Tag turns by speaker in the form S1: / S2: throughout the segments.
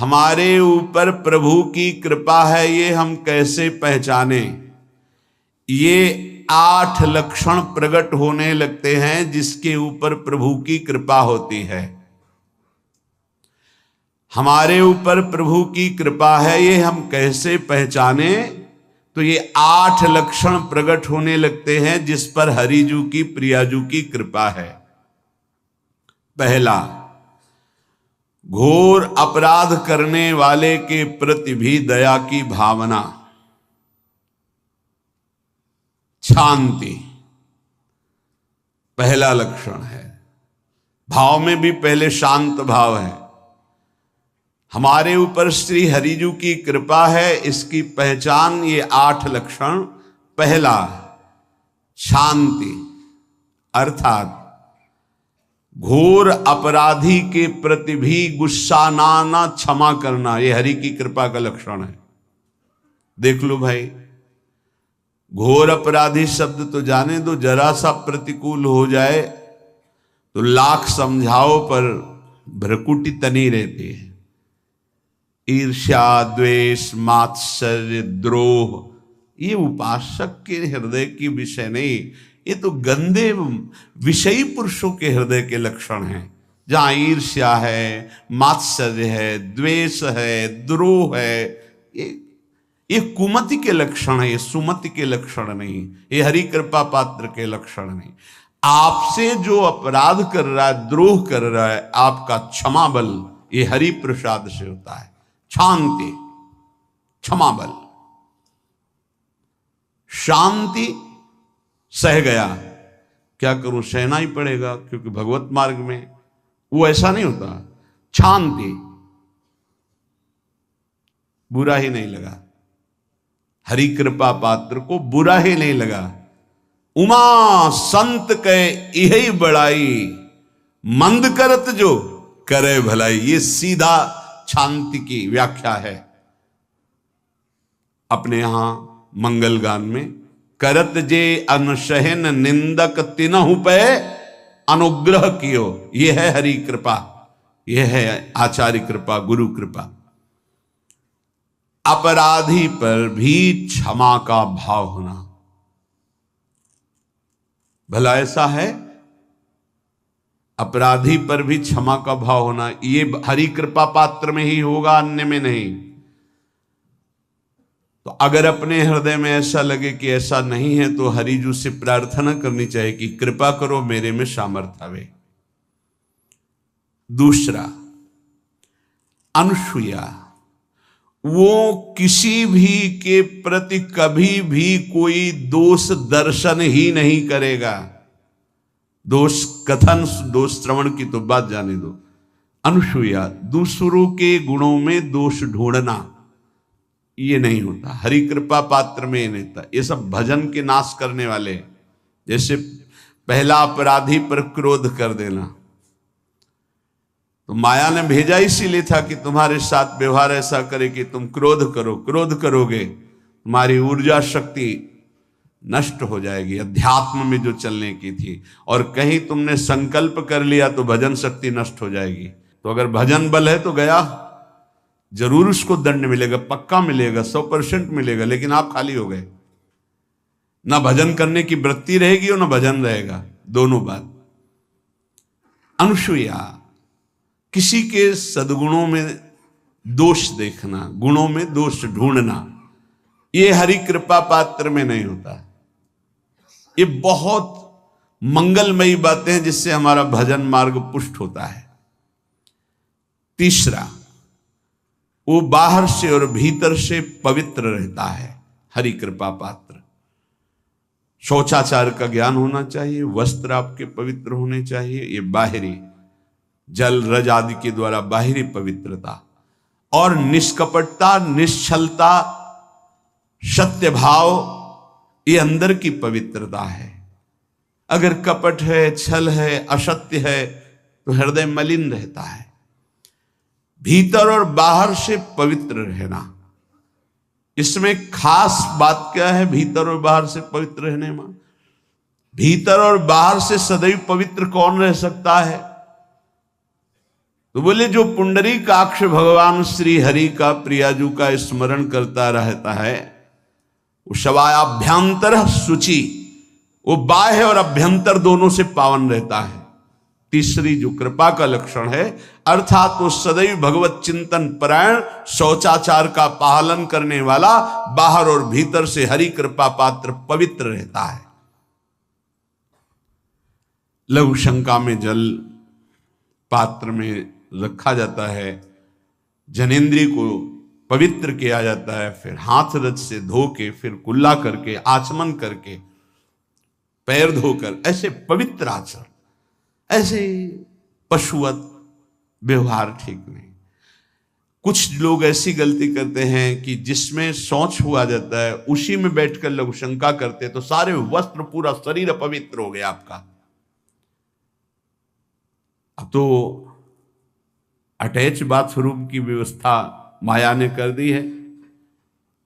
S1: हमारे ऊपर प्रभु की कृपा है ये हम कैसे पहचाने? ये 8 लक्षण प्रकट होने लगते हैं जिसके ऊपर प्रभु की कृपा होती है। हमारे ऊपर प्रभु की कृपा है ये हम कैसे पहचाने? तो ये 8 लक्षण प्रकट होने लगते हैं जिस पर हरिजू की प्रियाजू की कृपा है। पहला, घोर अपराध करने वाले के प्रति भी दया की भावना, शांति पहला लक्षण है। भाव में भी पहले शांत भाव है। हमारे ऊपर श्री हरिजू की कृपा है, इसकी पहचान ये 8 लक्षण। पहला, शांति, अर्थात घोर अपराधी के प्रति भी गुस्सा ना क्षमा करना, ये हरि की कृपा का लक्षण है। देख लो भाई, घोर अपराधी शब्द तो जाने दो, जरा सा प्रतिकूल हो जाए तो लाख समझाओ पर भ्रकुटी तनी रहती है। ईर्ष्या, द्वेष, मात्सर्य, द्रोह, ये उपासक के हृदय की विषय नहीं, ये तो गंदे विषयी पुरुषों के हृदय के लक्षण हैं। जहां ईर्ष्या है, मात्सर्य है, द्वेष है, द्रोह है, ये कुमति के लक्षण है, ये सुमति के लक्षण नहीं, ये हरि कृपा पात्र के लक्षण नहीं। आपसे जो अपराध कर रहा है, द्रोह कर रहा है, आपका क्षमा बल ये हरि प्रसाद से होता है। शांति, क्षमा बल, शांति, सह गया, क्या करूं, सहना ही पड़ेगा क्योंकि भगवत मार्ग में वो ऐसा नहीं होता। शांति, बुरा ही नहीं लगा, हरि कृपा पात्र को बुरा ही नहीं लगा। उमा संत के यही बड़ाई, मंद करत जो करे भलाई, ये सीधा शांति की व्याख्या है। अपने यहां मंगल गान में, करत जे अनुशहन निंदक तिनहु पे अनुग्रह कियो, ये है हरि कृपा, ये है आचार्य कृपा, गुरु कृपा। अपराधी पर भी क्षमा का भाव होना, भला ऐसा है, अपराधी पर भी क्षमा का भाव होना, ये हरि कृपा पात्र में ही होगा, अन्य में नहीं। तो अगर अपने हृदय में ऐसा लगे कि ऐसा नहीं है तो हरिजू से प्रार्थना करनी चाहिए कि कृपा करो, मेरे में सामर्थ्य आवे। दूसरा, अनुसूया, वो किसी भी के प्रति कभी भी कोई दोष दर्शन ही नहीं करेगा। दोष कथन, दोष श्रवण की तो बात जाने दो। अनुसूया, दूसरों के गुणों में दोष ढूंढना, ये नहीं होता। हरि कृपा पात्र में ये नहीं था। ये सब भजन के नाश करने वाले, जैसे पहला अपराधी पर क्रोध कर देना, तो माया ने भेजा इसीलिए था कि तुम्हारे साथ व्यवहार ऐसा करे कि तुम क्रोध करो, क्रोध करोगे तुम्हारी ऊर्जा शक्ति नष्ट हो जाएगी, अध्यात्म में जो चलने की थी, और कहीं तुमने संकल्प कर लिया तो भजन शक्ति नष्ट हो जाएगी। तो अगर भजन बल है तो गया, जरूर उसको दंड मिलेगा, पक्का मिलेगा, 100% मिलेगा, लेकिन आप खाली हो गए। ना भजन करने की वृत्ति रहेगी और ना भजन रहेगा, दोनों बात। अनुसूया, किसी के सद्गुणों में दोष देखना, गुणों में दोष ढूंढना, ये हरि कृपा पात्र में नहीं होता। ये बहुत मंगलमयी बातें हैं जिससे हमारा भजन मार्ग पुष्ट होता है। तीसरा, वो बाहर से और भीतर से पवित्र रहता है, हरि कृपा पात्र। शौचाचार का ज्ञान होना चाहिए, वस्त्र आपके पवित्र होने चाहिए, ये बाहरी जल रज आदि के द्वारा बाहरी पवित्रता, और निष्कपटता, निश्चलता, सत्य भाव, ये अंदर की पवित्रता है। अगर कपट है, छल है, असत्य है तो हृदय मलिन रहता है। भीतर और बाहर से पवित्र रहना, इसमें खास बात क्या है? भीतर और बाहर से पवित्र रहने में, भीतर और बाहर से सदैव पवित्र कौन रह सकता है? तो बोले जो पुंडरीकाक्ष भगवान श्री हरि का प्रियाजू का स्मरण करता रहता है वो शवायाभ्यंतर शुचि, वो बाह्य और अभ्यंतर दोनों से पावन रहता है। तीसरी जो कृपा का लक्षण है अर्थात वो सदैव भगवत चिंतन परायण, शौचाचार का पालन करने वाला, बाहर और भीतर से हरि कृपा पात्र पवित्र रहता है। लघु शंका में जल पात्र में रखा जाता है, जनेंद्रिय को पवित्र किया जाता है, फिर हाथ रज से धो के, फिर कुल्ला करके, आचमन करके, पैर धोकर, ऐसे पवित्र आचरण, ऐसे पशुवत व्यवहार ठीक नहीं। कुछ लोग ऐसी गलती करते हैं कि जिसमें शौच हुआ जाता है उसी में बैठकर लघु शंका करते हैं, तो सारे वस्त्र, पूरा शरीर अपवित्र हो गया आपका। अब तो अटैच बाथरूम की व्यवस्था माया ने कर दी है।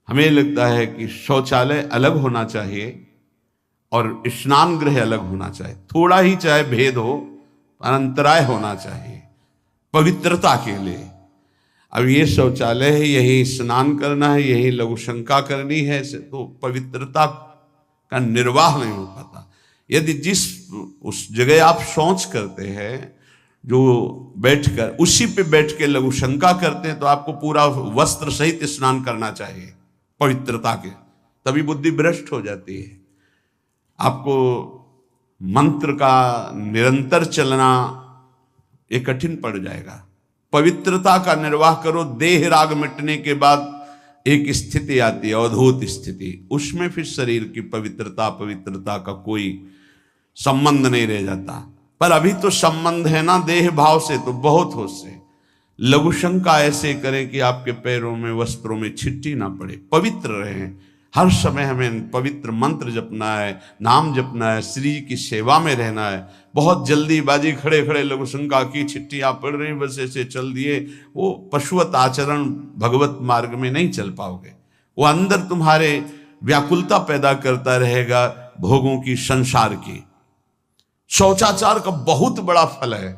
S1: हमें लगता है कि शौचालय अलग होना चाहिए और स्नान गृह अलग होना चाहिए, थोड़ा ही चाहे भेद हो, अंतराय होना चाहिए पवित्रता के लिए। अब ये शौचालय है, यही स्नान करना है, यही लघु शंका करनी है, तो पवित्रता का निर्वाह नहीं हो पाता। यदि जिस उस जगह आप शौच करते हैं, जो बैठकर उसी पे बैठ के लघु शंका करते हैं, तो आपको पूरा वस्त्र सहित स्नान करना चाहिए पवित्रता के, तभी बुद्धि भ्रष्ट हो जाती है। आपको मंत्र का निरंतर चलना ये कठिन पड़ जाएगा। पवित्रता का निर्वाह करो। देह राग मिटने के बाद एक स्थिति आती है, अवधूत स्थिति, उसमें फिर शरीर की पवित्रता का कोई संबंध नहीं रह जाता। पर अभी तो संबंध है ना देह भाव से, तो बहुत हो से लघु शंका ऐसे करें कि आपके पैरों में, वस्त्रों में छिट्टी ना पड़े, पवित्र रहें। हर समय हमें पवित्र मंत्र जपना है, नाम जपना है, श्री की सेवा में रहना है। बहुत जल्दीबाजी खड़े खड़े लघु शंका की, छिट्टियां पड़ रही, बस ऐसे चल दिए, वो पशुवत आचरण भगवत मार्ग में नहीं चल पाओगे। वो अंदर तुम्हारे व्याकुलता पैदा करता रहेगा, भोगों की, संसार की। शौचाचार का बहुत बड़ा फल है,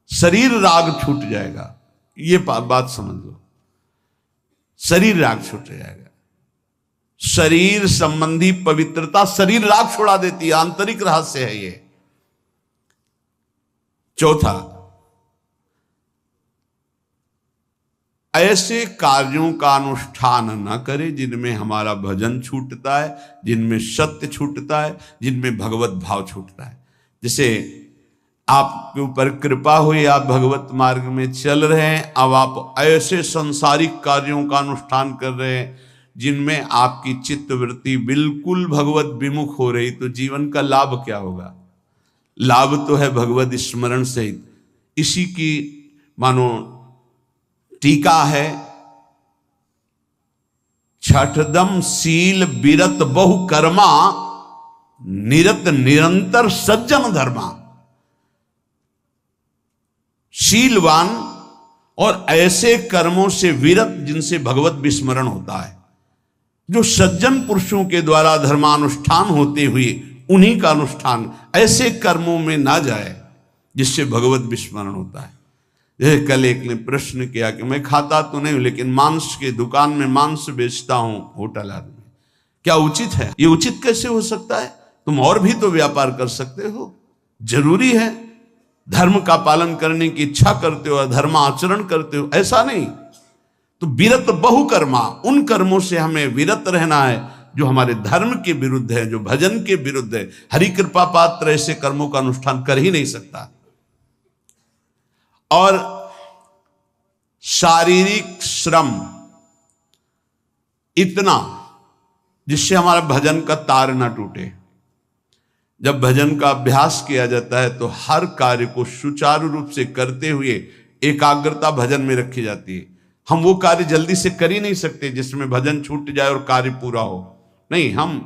S1: शरीर राग छूट जाएगा। ये बात समझ लो, शरीर राग छूट जाएगा। शरीर संबंधी पवित्रता शरीर राग छोड़ा देती है, आंतरिक रहस्य है ये। चौथा, ऐसे कार्यों का अनुष्ठान न करें जिनमें हमारा भजन छूटता है, जिनमें सत्य छूटता है, जिनमें भगवत भाव छूटता है। जैसे आपके ऊपर कृपा हुई, आप भगवत मार्ग में चल रहे हैं, अब आप ऐसे संसारिक कार्यों का अनुष्ठान कर रहे हैं जिनमें आपकी चित्तवृत्ति बिल्कुल भगवत विमुख हो रही, तो जीवन का लाभ क्या होगा? लाभ तो है भगवत स्मरण सहित। इसी की मानो टीका है, छठदम शील बिरत बहु कर्मा, निरत निरंतर सज्जन धर्मा। शीलवान और ऐसे कर्मों से विरत जिनसे भगवत विस्मरण होता है, जो सज्जन पुरुषों के द्वारा धर्मानुष्ठान होते हुए उन्हीं का अनुष्ठान, ऐसे कर्मों में ना जाए जिससे भगवत विस्मरण होता है। जैसे कल एक ने प्रश्न किया कि मैं खाता तो नहीं हूं लेकिन मांस की दुकान में मांस बेचता हूं, होटल आदमी, क्या उचित है? ये उचित कैसे हो सकता है? तुम और भी तो व्यापार कर सकते हो। जरूरी है धर्म का पालन करने की इच्छा करते हो, धर्म आचरण करते हो, ऐसा नहीं। तो विरत बहुकर्मा, उन कर्मों से हमें विरत रहना है जो हमारे धर्म के विरुद्ध है, जो भजन के विरुद्ध है। हरि कृपा पात्र ऐसे कर्मों का अनुष्ठान कर ही नहीं सकता। और शारीरिक श्रम इतना जिससे हमारा भजन का तार ना टूटे। जब भजन का अभ्यास किया जाता है तो हर कार्य को सुचारू रूप से करते हुए एकाग्रता भजन में रखी जाती है। हम वो कार्य जल्दी से कर ही नहीं सकते जिसमें भजन छूट जाए और कार्य पूरा हो। नहीं, हम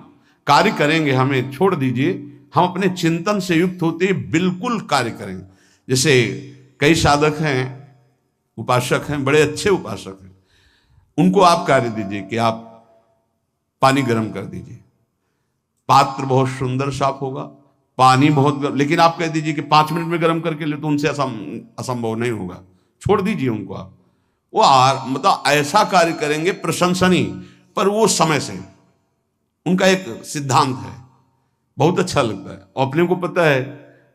S1: कार्य करेंगे, हमें छोड़ दीजिए, हम अपने चिंतन से युक्त होते बिल्कुल कार्य करेंगे। जैसे कई साधक हैं, उपासक हैं, बड़े अच्छे उपासक हैं, उनको आप कार्य दीजिए कि आप पानी गर्म कर दीजिए, पात्र बहुत सुंदर साफ होगा, पानी बहुत गर्म, लेकिन आप कह दीजिए कि 5 मिनट में गर्म करके ले, तो उनसे असंभव नहीं होगा, छोड़ दीजिए उनको आप। वो मतलब ऐसा कार्य करेंगे प्रशंसनीय, पर वो समय से, उनका एक सिद्धांत है, बहुत अच्छा लगता है। और अपने को पता है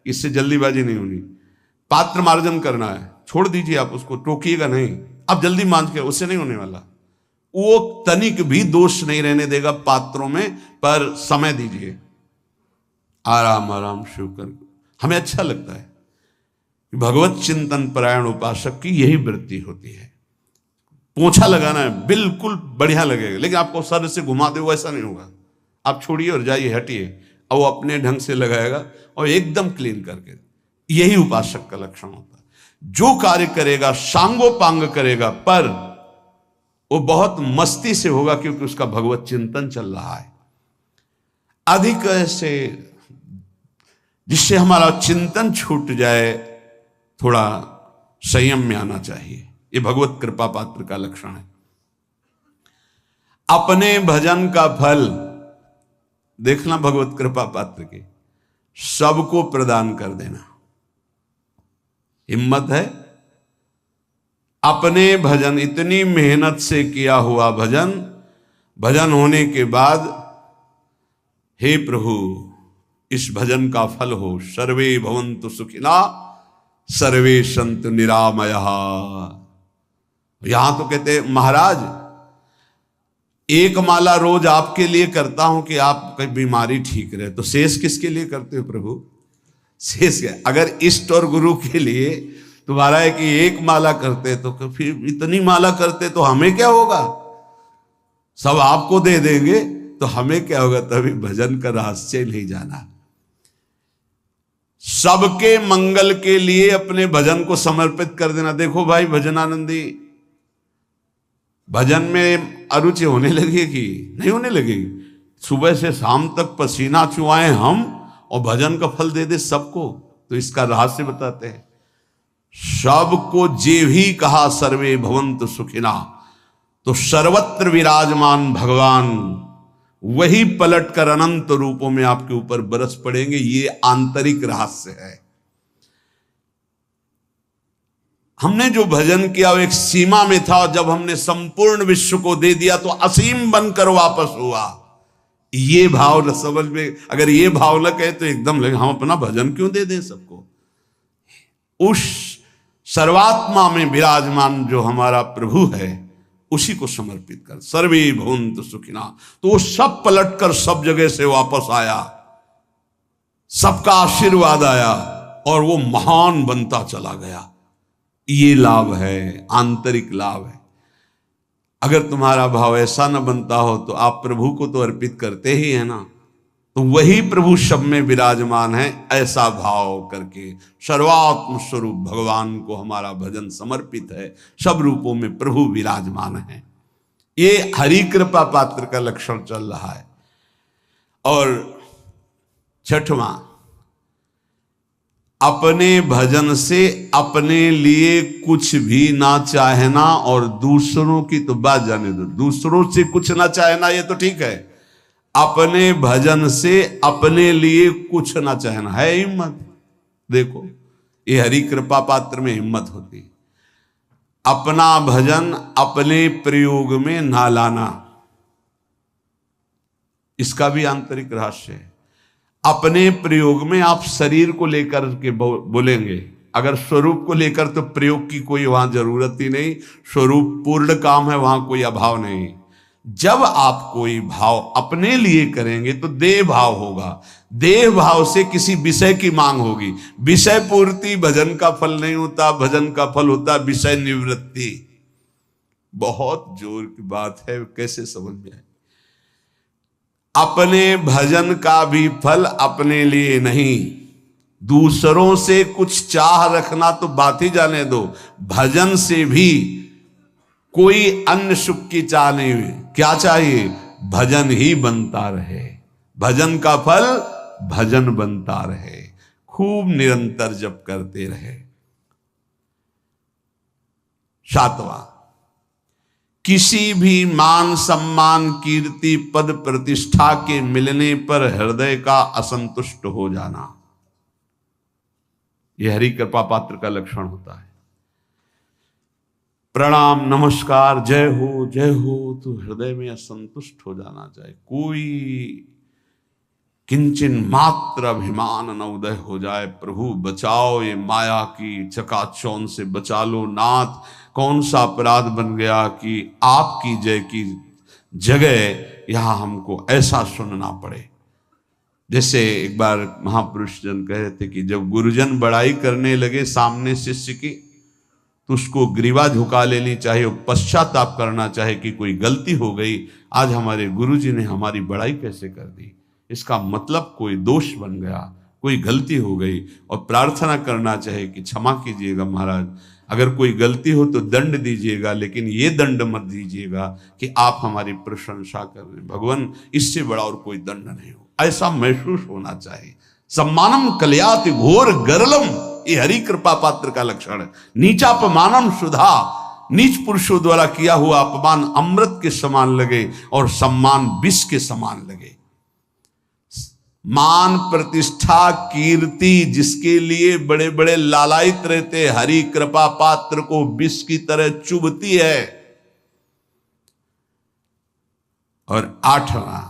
S1: इससे जल्दीबाजी नहीं होनी, पात्र मार्जन करना है, छोड़ दीजिए आप उसको, टोकिएगा नहीं। आप जल्दी मांझ के, उससे नहीं होने वाला। वो तनिक भी दोष नहीं रहने देगा पात्रों में, पर समय दीजिए, आराम आराम शिव कर। हमें अच्छा लगता है, भगवत चिंतन परायण उपासक की यही वृत्ति होती है। पोछा लगाना है, बिल्कुल बढ़िया लगेगा, लेकिन आपको सर से घुमा दे वो ऐसा नहीं होगा। आप छोड़िए और जाइए, हटिए, और वो अपने ढंग से लगाएगा और एकदम क्लीन करके। यही उपासक का लक्षण होता है। जो कार्य करेगा सांगोपांग करेगा, पर वो बहुत मस्ती से होगा, क्योंकि उसका भगवत चिंतन चल रहा है। अधिक ऐसे जिससे हमारा चिंतन छूट जाए, थोड़ा संयम में आना चाहिए। ये भगवत कृपा पात्र का लक्षण है। अपने भजन का फल देखना, भगवत कृपा पात्र के सबको प्रदान कर देना। हिम्मत है, अपने भजन, इतनी मेहनत से किया हुआ भजन, भजन होने के बाद, हे प्रभु इस भजन का फल हो, सर्वे भवन्तु सुखिना सर्वे सन्तु निरामयः। यहां तो कहते हैं महाराज, एक माला रोज आपके लिए करता हूं कि आपकी बीमारी ठीक रहे, तो शेष किसके लिए करते हो प्रभु? शेष क्या? अगर इष्ट और गुरु के लिए तुम्हारा है कि एक माला करते, तो फिर इतनी माला करते तो हमें क्या होगा? सब आपको दे देंगे तो हमें क्या होगा? तभी भजन का रहस्य नहीं जाना। सबके मंगल के लिए अपने भजन को समर्पित कर देना। देखो भाई भजनानंदी, भजन में अरुचि होने लगेगी? नहीं होने लगेगी। सुबह से शाम तक पसीना चुआए हम, और भजन का फल दे दे सबको। तो इसका रहस्य बताते हैं। सबको जे भी कहा सर्वे भवन्तु सुखिना, तो सर्वत्र विराजमान भगवान वही पलटकर अनंत रूपों में आपके ऊपर बरस पड़ेंगे। ये आंतरिक रहस्य है। हमने जो भजन किया वो एक सीमा में था, और जब हमने संपूर्ण विश्व को दे दिया तो असीम बनकर वापस हुआ। ये भाव न समझ में, अगर ये भाव न कहे तो एकदम लगे हम अपना भजन क्यों दे दें सबको। उस सर्वात्मा में विराजमान जो हमारा प्रभु है, उसी को समर्पित कर। सर्वे भवन्तु सुखिना, तो वो सब पलटकर सब जगह से वापस आया, सबका आशीर्वाद आया, और वो महान बनता चला गया। ये लाभ है, आंतरिक लाभ है। अगर तुम्हारा भाव ऐसा न बनता हो तो आप प्रभु को तो अर्पित करते ही है ना, तो वही प्रभु सब में विराजमान है। ऐसा भाव करके सर्वात्म स्वरूप भगवान को हमारा भजन समर्पित है। सब रूपों में प्रभु विराजमान है। ये हरि कृपा पात्र का लक्षण चल रहा है। और छठवां, अपने भजन से अपने लिए कुछ भी ना चाहना, और दूसरों की तो बात जाने दो, दूसरों से कुछ ना चाहना ये तो ठीक है। अपने भजन से अपने लिए कुछ ना चाहना है हिम्मत। देखो ये हरि कृपा पात्र में हिम्मत होती है। अपना भजन अपने प्रयोग में ना लाना, इसका भी आंतरिक रहस्य है। अपने प्रयोग में आप शरीर को लेकर के बोलेंगे, अगर स्वरूप को लेकर तो प्रयोग की कोई वहां जरूरत ही नहीं। स्वरूप पूर्ण काम है, वहां कोई अभाव नहीं। जब आप कोई भाव अपने लिए करेंगे तो देह भाव होगा। देह भाव से किसी विषय की मांग होगी। विषय पूर्ति भजन का फल नहीं होता, भजन का फल होता विषय निवृत्ति। बहुत जोर की बात है, कैसे समझ में आए? अपने भजन का भी फल अपने लिए नहीं, दूसरों से कुछ चाह रखना तो बात ही जाने दो। भजन से भी कोई अन्य सुख की चाह नहीं हुई। क्या चाहिए? भजन ही बनता रहे, भजन का फल भजन बनता रहे, खूब निरंतर जप करते रहे। सातवां, किसी भी मान सम्मान कीर्ति पद प्रतिष्ठा के मिलने पर हृदय का असंतुष्ट हो जाना, यह हरि कृपा पात्र का लक्षण होता है। प्रणाम नमस्कार जय हो तो हृदय में असंतुष्ट हो जाना चाहिए। कोई किंचन मात्र अभिमान न उदय हो जाए। प्रभु बचाओ, ये माया की चकाचौंध से बचा लो नाथ। कौन सा अपराध बन गया कि आपकी जय की जगह यहां हमको ऐसा सुनना पड़े। जैसे एक बार महापुरुष जन कह रहे थे कि जब गुरुजन बड़ाई करने लगे सामने शिष्य की, तो उसको ग्रीवा झुका लेनी चाहिए और पश्चाताप करना चाहिए कि कोई गलती हो गई, आज हमारे गुरुजी ने हमारी बड़ाई कैसे कर दी। इसका मतलब कोई दोष बन गया, कोई गलती हो गई, और प्रार्थना करना चाहिए कि क्षमा कीजिएगा महाराज, अगर कोई गलती हो तो दंड दीजिएगा, लेकिन ये दंड मत दीजिएगा कि आप हमारी प्रशंसा कर रहे हैं। भगवान, इससे बड़ा और कोई दंड नहीं हो, ऐसा महसूस होना चाहिए। सम्मानम कल्याति घोर गरलम, ये हरि कृपा पात्र का लक्षण है। नीचापमानम सुधा, नीच पुरुषों द्वारा किया हुआ अपमान अमृत के समान लगे और सम्मान विष के समान लगे। मान प्रतिष्ठा कीर्ति जिसके लिए बड़े बड़े लालायित रहते, हरि कृपा पात्र को विष की तरह चुभती है। और 8वां,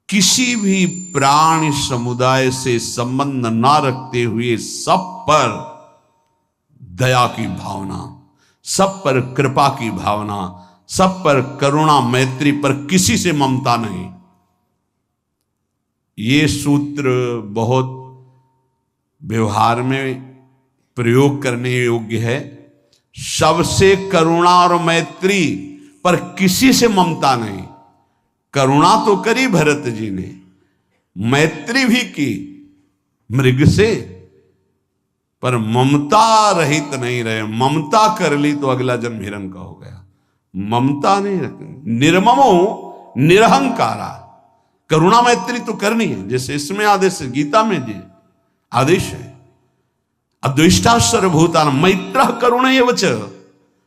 S1: किसी भी प्राणी समुदाय से संबंध ना रखते हुए सब पर दया की भावना, सब पर कृपा की भावना, सब पर करुणा मैत्री, पर किसी से ममता नहीं। ये सूत्र बहुत व्यवहार में प्रयोग करने योग्य है। सबसे करुणा और मैत्री, पर किसी से ममता नहीं। करुणा तो करी भरत जी ने, मैत्री भी की मृग से, पर ममता रहित नहीं रहे। ममता कर ली तो अगला जन्म हिरण का हो गया। ममता नहीं रखनी। निर्ममो निरहंकारा, करुणा मैत्री तो करनी है, जैसे इसमें आदेश है, गीता में जी आदेश है, अद्वेष्टा सर्वभूतान मैत्र करुणैव च,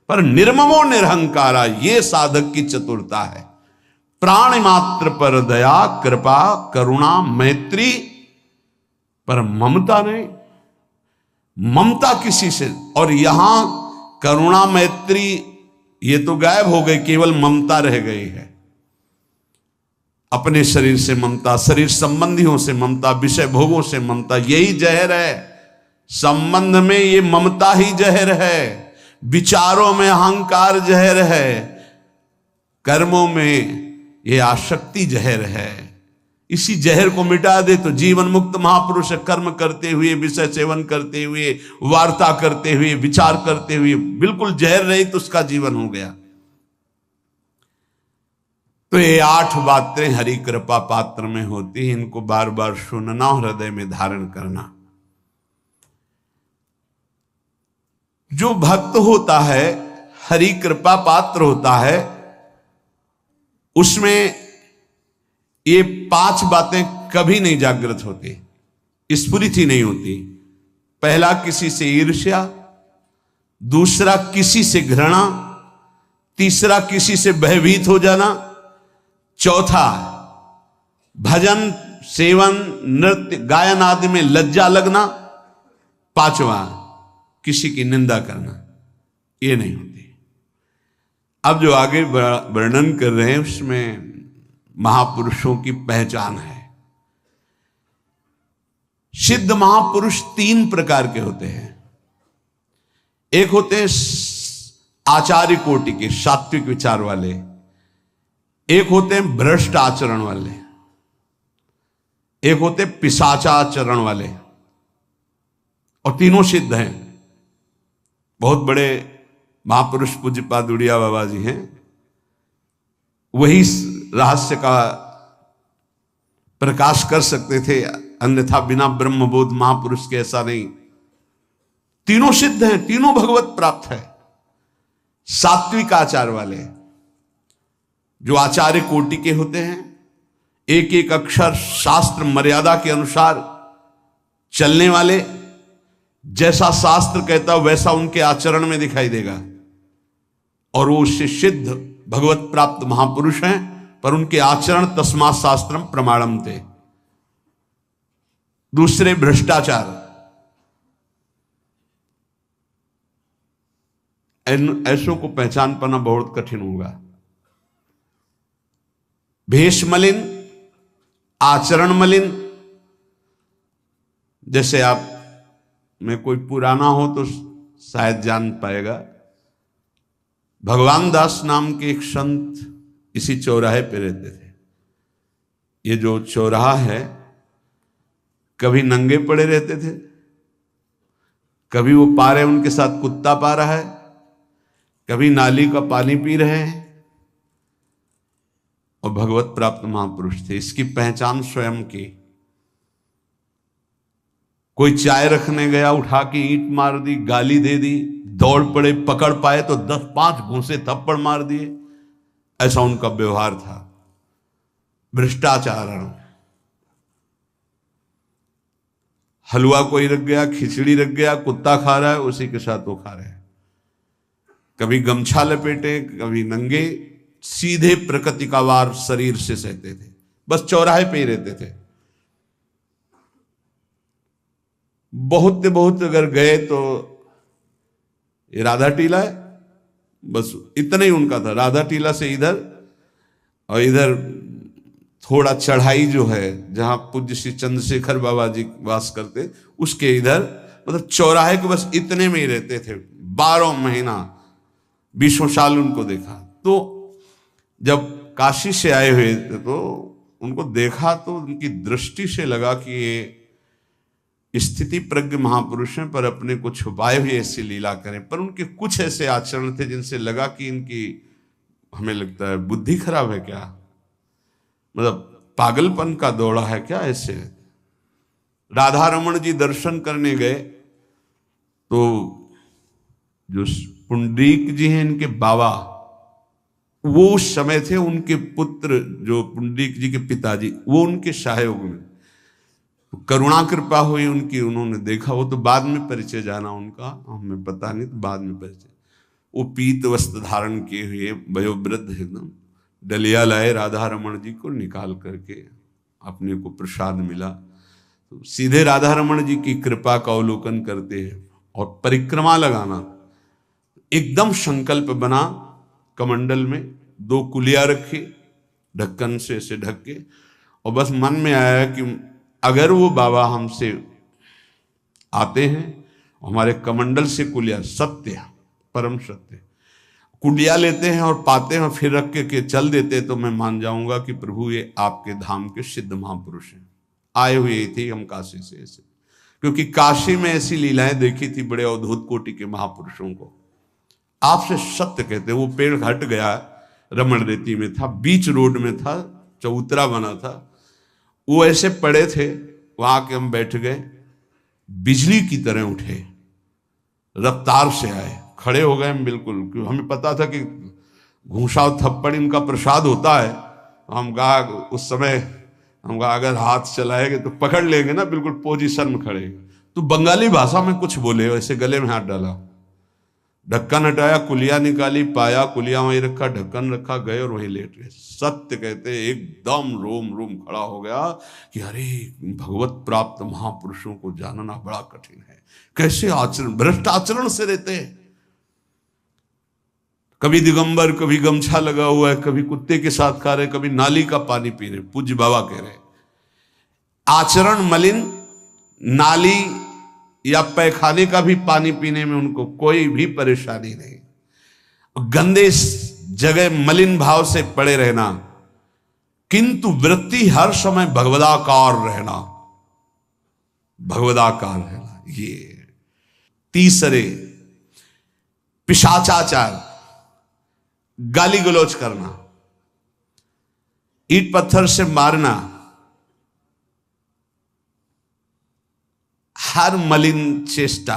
S1: पर निर्ममो निरहंकारा, ये साधक की चतुरता है। प्राणी मात्र पर दया कृपा करुणा मैत्री, पर ममता नहीं। ममता किसी से, और यहां करुणा मैत्री ये तो गायब हो गई, केवल ममता रह गई है। अपने शरीर से ममता, शरीर संबंधियों से ममता, विषय भोगों से ममता, यही जहर है। संबंध में ये ममता ही जहर है, विचारों में अहंकार जहर है, कर्मों में ये आसक्ति जहर है। इसी जहर को मिटा दे तो जीवन मुक्त महापुरुष कर्म करते हुए, विषय सेवन करते हुए, वार्ता करते हुए, विचार करते हुए, बिल्कुल जहर रहित तो उसका जीवन हो गया। तो ये 8 बातें हरि कृपा पात्र में होती हैं, इनको बार बार सुनना, हृदय में धारण करना। जो भक्त होता है, हरि कृपा पात्र होता है, उसमें ये 5 बातें कभी नहीं जागृत होती, स्फुरित ही नहीं होती। पहला, किसी से ईर्ष्या। दूसरा, किसी से घृणा। तीसरा, किसी से भयभीत हो जाना। चौथा, भजन सेवन नृत्य गायन आदि में लज्जा लगना। 5वां, किसी की निंदा करना। ये नहीं होती। अब जो आगे वर्णन कर रहे हैं उसमें महापुरुषों की पहचान है। सिद्ध महापुरुष 3 प्रकार के होते हैं। एक होते हैं आचार्य कोटि के, सात्विक विचार वाले। एक होते हैं भ्रष्ट आचरण वाले। एक होते पिशाचाचरण वाले। और तीनों सिद्ध हैं। बहुत बड़े महापुरुष पूज्यपाद उड़िया बाबा जी हैं, वही रहस्य का प्रकाश कर सकते थे, अन्यथा बिना ब्रह्मबोध महापुरुष के ऐसा नहीं। तीनों सिद्ध हैं, तीनों भगवत प्राप्त है। सात्विक आचार वाले, जो आचार्य कोटि के होते हैं, एक एक अक्षर शास्त्र मर्यादा के अनुसार चलने वाले, जैसा शास्त्र कहता वैसा उनके आचरण में दिखाई देगा, और वो उससे सिद्ध भगवत प्राप्त महापुरुष हैं, पर उनके आचरण तस्मात् शास्त्रम प्रमाणम थे। दूसरे भ्रष्टाचार, ऐसों को पहचान पाना बहुत कठिन होगा। भेष मलिन, आचरण मलिन। जैसे आप में कोई पुराना हो तो शायद जान पाएगा, भगवान दास नाम के एक संत इसी चौराहे पे रहते थे। ये जो चौराहा है, कभी नंगे पड़े रहते थे, कभी वो पा रहे उनके साथ कुत्ता पा रहा है, कभी नाली का पानी पी रहे हैं, और भगवत प्राप्त महापुरुष थे। इसकी पहचान स्वयं की। कोई चाय रखने गया, उठा के ईंट मार दी, गाली दे दी, दौड़ पड़े, पकड़ पाए तो 10-5 घूंसे थप्पड़ मार दिए। ऐसा उनका व्यवहार था, भ्रष्टाचारण। हलवा कोई रख गया, खिचड़ी रख गया, कुत्ता खा रहा है, उसी के साथ वो खा रहे हैं। कभी गमछा लपेटे, कभी नंगे, सीधे प्रकृति का वार शरीर से सहते थे, बस चौराहे पे ही रहते थे। बहुत अगर गए तो ये राधा टीला है, बस इतना ही उनका था। राधा टीला से इधर, और इधर थोड़ा चढ़ाई जो है जहां पूज्य श्री चंद्रशेखर बाबा जी वास करते, उसके इधर, मतलब चौराहे के बस इतने में ही रहते थे 12 महीना, 20 साल उनको देखा। तो जब काशी से आए हुए थे तो उनको देखा तो उनकी दृष्टि से लगा कि ये स्थिति प्रज्ञ महापुरुष हैं, पर अपने को छुपाए हुए ऐसी लीला करें। पर उनके कुछ ऐसे आचरण थे जिनसे लगा कि इनकी, हमें लगता है, बुद्धि खराब है क्या, मतलब पागलपन का दौड़ा है क्या। ऐसे राधा रमन जी दर्शन करने गए तो जो पुंडरीक जी हैं इनके बाबा, वो उस समय थे, उनके पुत्र जो पुंडरीक जी के पिताजी, वो उनके सहयोग में, करुणा कृपा हुई उनकी, उन्होंने देखा। वो तो बाद में परिचय जाना उनका, हमें पता नहीं, तो बाद में परिचय। वो पीत वस्त्र धारण किए हुए वयोवृद्ध एकदम डलिया लाए, राधा रमन जी को निकाल करके अपने को प्रसाद मिला। तो सीधे राधा रमन जी की कृपा का अवलोकन करते हैं और परिक्रमा लगाना। एकदम संकल्प बना, कमंडल में 2 कुलिया रखी, ढक्कन से ऐसे ढक के, और बस मन में आया कि अगर वो बाबा हमसे आते हैं, हमारे कमंडल से कुलिया, सत्य, परम सत्य, कुलिया लेते हैं और पाते हैं और फिर रख के चल देते, तो मैं मान जाऊंगा कि प्रभु ये आपके धाम के सिद्ध महापुरुष हैं, आए हुए थे हम काशी से ऐसे। क्योंकि काशी में ऐसी लीलाएं देखी थी बड़े अवधूत कोटि के महापुरुषों को। आपसे सत्य कहते, वो पेड़ हट गया, रमण रेती में था, बीच रोड में था, चबूतरा बना था, वो ऐसे पड़े थे, वहां के हम बैठ गए, बिजली की तरह उठे, रफ्तार से आए, खड़े हो गए हम बिल्कुल, क्योंकि हमें पता था कि घूंसा और थप्पड़ इनका प्रसाद होता है। हम कहा उस समय, हम कहा अगर हाथ चलाएंगे तो पकड़ लेंगे ना, बिल्कुल पोजीशन में खड़े। तो बंगाली भाषा में कुछ बोले, वैसे गले में हाथ डाला, ढक्कन हटाया, कुलिया निकाली, पाया, कुलिया वहीं रखा, ढक्कन रखा, गए और वहीं लेट गए। सत्य कहते एकदम रोम रोम खड़ा हो गया कि अरे भगवत प्राप्त महापुरुषों को जानना बड़ा कठिन है, कैसे आचरण, भ्रष्ट आचरण से रहते हैं। कभी दिगंबर, कभी गमछा लगा हुआ है, कभी कुत्ते के साथ खा रहे, कभी नाली का पानी पी रहे। पूज्य बाबा कह रहे आचरण मलिन, नाली या पैखाने का भी पानी पीने में उनको कोई भी परेशानी नहीं। गंदे जगह मलिन भाव से पड़े रहना, किंतु वृत्ति हर समय भगवदाकार रहना, भगवदाकार रहना। ये तीसरे, पिशाचाचार, गाली गलौज करना, ईंट पत्थर से मारना, हर मलिन चेष्टा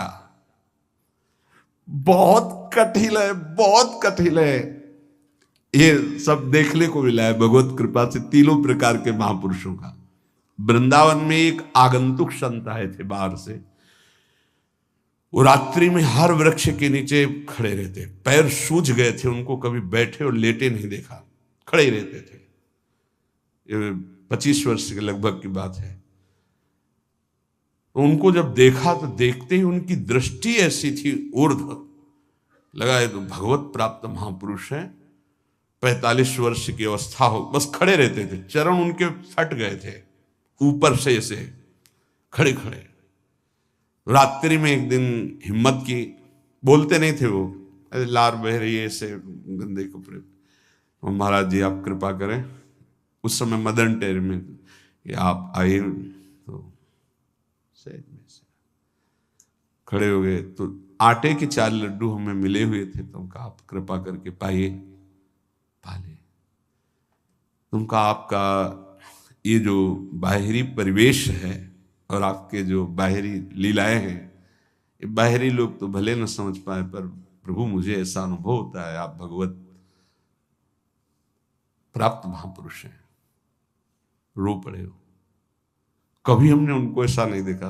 S1: बहुत कठिन है, बहुत कठिन है। ये सब देखने को मिला है भगवत कृपा से तीनों प्रकार के महापुरुषों का। वृंदावन में एक आगंतुक संत आए थे बाहर से, वो रात्रि में हर वृक्ष के नीचे खड़े रहते, पैर सूज गए थे, उनको कभी बैठे और लेटे नहीं देखा, खड़े ही रहते थे। ये 25 वर्ष के लगभग की बात है। उनको जब देखा तो देखते ही उनकी दृष्टि ऐसी थी ऊर्ध्व, लगा ये तो भगवत प्राप्त महापुरुष है। 45 वर्ष की अवस्था हो, बस खड़े रहते थे, चरण उनके फट गए थे ऊपर से ऐसे खड़े खड़े। रात्रि में एक दिन हिम्मत की, बोलते नहीं थे वो, अरे लार बह रही है ऐसे गंदे कपड़े, तो महाराज जी आप कृपा करें। उस समय मदन टेर में कि आप आइए, तो सहज में से खड़े हो गए। तो आटे के 4 लड्डू हमें मिले हुए थे, तो उनका आप कृपा करके पाइए, पाले। तुमका आपका ये जो बाहरी परिवेश है और आपके जो बाहरी लीलाएं हैं, ये बाहरी लोग तो भले न समझ पाए, पर प्रभु मुझे ऐसा अनुभव होता है आप भगवत प्राप्त महापुरुष हैं। रो पड़े हो, कभी हमने उनको ऐसा नहीं देखा,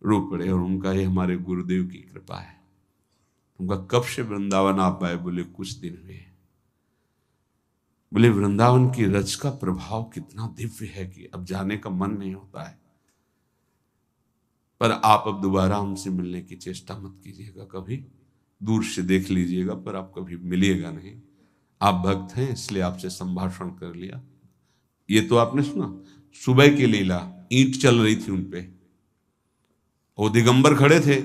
S1: रो पड़े। और उनका ये हमारे गुरुदेव की कृपा है। उनका कब से वृंदावन आप आए? बोले कुछ दिन हुए। बोले वृंदावन की रज का प्रभाव कितना दिव्य है कि अब जाने का मन नहीं होता है। पर आप अब दोबारा हमसे मिलने की चेष्टा मत कीजिएगा, कभी दूर से देख लीजिएगा, पर आप कभी मिलिएगा नहीं। आप भक्त हैं इसलिए आपसे संभाषण कर लिया। ये तो आपने सुना सुबह की लीला, ईंट चल रही थी उनपे, वो दिगंबर खड़े थे,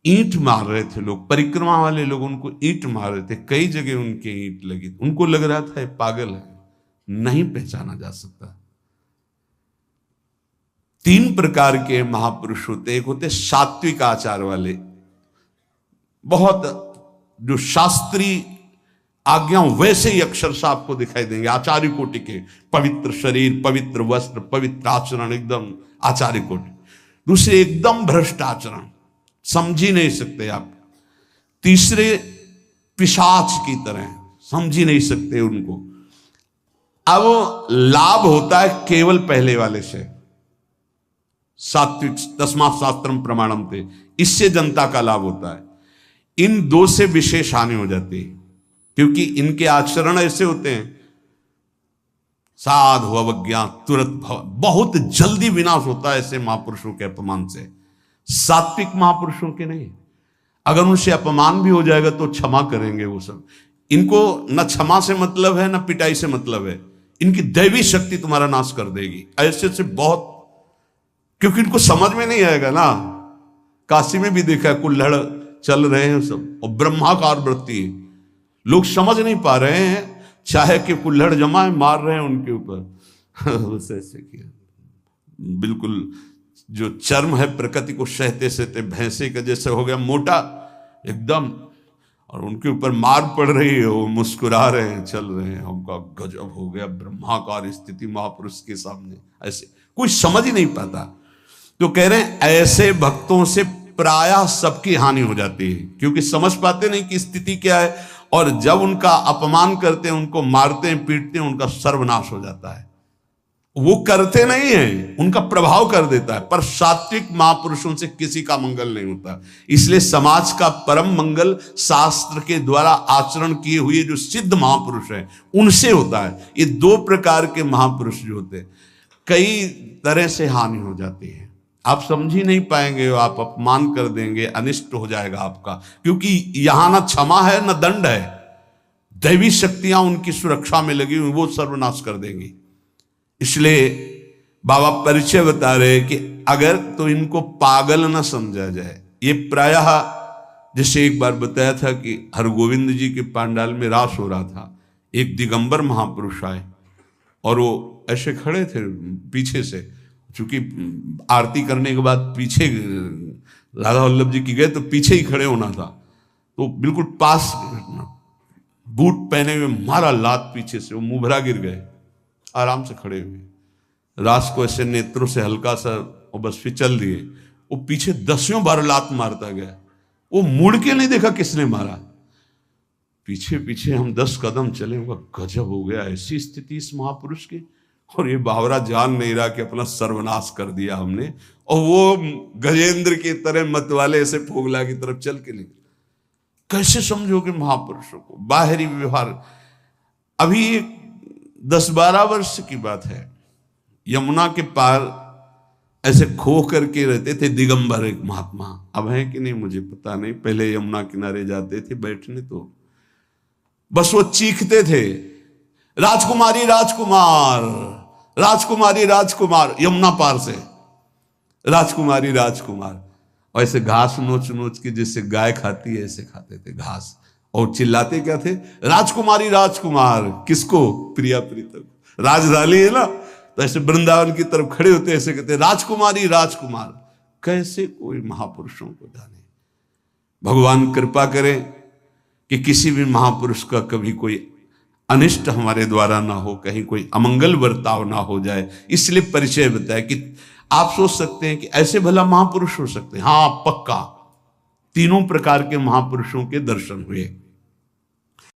S1: ईंट मार रहे थे लोग, परिक्रमा वाले लोग उनको ईंट मार रहे थे, कई जगह उनके ईंट लगी। उनको लग रहा था ये पागल है, नहीं पहचाना जा सकता। 3 प्रकार के महापुरुष होते। एक होते सात्विक आचार वाले, बहुत जो शास्त्रीय आज्ञा वैसे ही अक्षर से आपको दिखाई देंगे, आचार्य कोटि के, पवित्र शरीर, पवित्र वस्त्र, पवित्र आचरण, एकदम आचार्य कोटि। दूसरे एकदम भ्रष्ट आचरण, समझ ही नहीं सकते आप। तीसरे पिशाच की तरह, समझ ही नहीं सकते उनको। अब लाभ होता है केवल पहले वाले से, सात्विक तस्मात् शास्त्रम प्रमाणम थे, इससे जनता का लाभ होता है। इन 2 से विशेष हानि हो जाती है, क्योंकि इनके आचरण ऐसे होते हैं, साधु अवज्ञा तुरंत भव, बहुत जल्दी विनाश होता है ऐसे महापुरुषों के अपमान से। सात्विक महापुरुषों के नहीं, अगर उनसे अपमान भी हो जाएगा तो क्षमा करेंगे वो सब। इनको न क्षमा से मतलब है, न पिटाई से मतलब है, इनकी दैवी शक्ति तुम्हारा नाश कर देगी। ऐसे से बहुत, क्योंकि इनको समझ में नहीं आएगा ना। काशी में भी देखा है, कुल्हड़ चल रहे हैं सब, और ब्रह्माकार वृत्ति है, लोग समझ नहीं पा रहे हैं, चाहे कि कुल्हड़ जमाए मार रहे हैं उनके ऊपर। ऐसे किया, बिल्कुल जो चर्म है प्रकृति को सहते सहते भैंसे का जैसे हो गया मोटा एकदम, और उनके ऊपर मार पड़ रही है, वो मुस्कुरा रहे हैं, चल रहे हैं। हमका गजब हो गया, ब्रह्माकार स्थिति महापुरुष के सामने। ऐसे कोई समझ ही नहीं पाता। तो कह रहे हैं ऐसे भक्तों से प्रायः सबकी हानि हो जाती है, क्योंकि समझ पाते नहीं कि स्थिति क्या है, और जब उनका अपमान करते हैं, उनको मारते हैं, पीटते हैं, उनका सर्वनाश हो जाता है। वो करते नहीं है, उनका प्रभाव कर देता है, पर सात्विक महापुरुषों से किसी का मंगल नहीं होता। इसलिए समाज का परम मंगल शास्त्र के द्वारा आचरण किए हुए जो सिद्ध महापुरुष हैं उनसे होता है। ये 2 प्रकार के महापुरुष जो होते हैं, कई तरह से हानि हो जाती है, आप समझ ही नहीं पाएंगे, आप अपमान कर देंगे, अनिष्ट हो जाएगा आपका, क्योंकि यहां ना क्षमा है न दंड है, दैवी शक्तियां उनकी सुरक्षा में लगी हुई, वो सर्वनाश कर देंगी। इसलिए बाबा परिचय बता रहे कि अगर तो इनको पागल न समझा जाए। ये प्रायः जैसे एक बार बताया था कि हरगोविंद जी के पांडाल में रास हो रहा था, एक दिगंबर महापुरुष आए और वो ऐसे खड़े थे पीछे से, चूंकि आरती करने के बाद पीछे राधा वल्लभ जी की गए तो पीछे ही खड़े होना था, तो बिल्कुल पास बूट पहने हुए मारा लात पीछे से, वो मुभरा गिर गए, आराम से खड़े हुए, रास को ऐसे नेत्रों से हल्का सा और बस फिचल दिए। वो पीछे 10 बार लात मारता गया, वो मुड़ के नहीं देखा किसने मारा, पीछे पीछे हम 10 कदम चले। गजब हो गया, ऐसी स्थिति इस महापुरुष की। और ये बावरा जान नहीं रहा कि अपना सर्वनाश कर दिया हमने, और वो गजेंद्र की तरह मत वाले ऐसे फोगला की तरफ चल के निकले। कैसे समझोगे महापुरुषों को? बाहरी व्यवहार। अभी 10-12 वर्ष की बात है, यमुना के पार ऐसे खो करके रहते थे दिगंबर एक महात्मा। अब है कि नहीं मुझे पता नहीं, पहले यमुना किनारे जाते थे बैठने तो बस वो चीखते थे, राजकुमारी राजकुमार, राजकुमारी राजकुमार, यमुना पार से राजकुमारी राजकुमार। और ऐसे घास नोच नोच के जैसे गाय खाती है ऐसे खाते थे घास, और चिल्लाते क्या थे, राजकुमारी राजकुमार। किसको? प्रिया प्रीतम। राजधानी है ना, तो ऐसे वृंदावन की तरफ खड़े होते ऐसे कहते, राजकुमारी राजकुमार। कैसे कोई महापुरुषों को जाने। भगवान कृपा करें कि किसी भी महापुरुष का कभी कोई अनिष्ट हमारे द्वारा ना हो, कहीं कोई अमंगल बर्ताव ना हो जाए, इसलिए परिचय बताया। कि आप सोच सकते हैं कि ऐसे भला महापुरुष हो सकते हैं? हाँ पक्का, तीनों प्रकार के महापुरुषों के दर्शन हुए।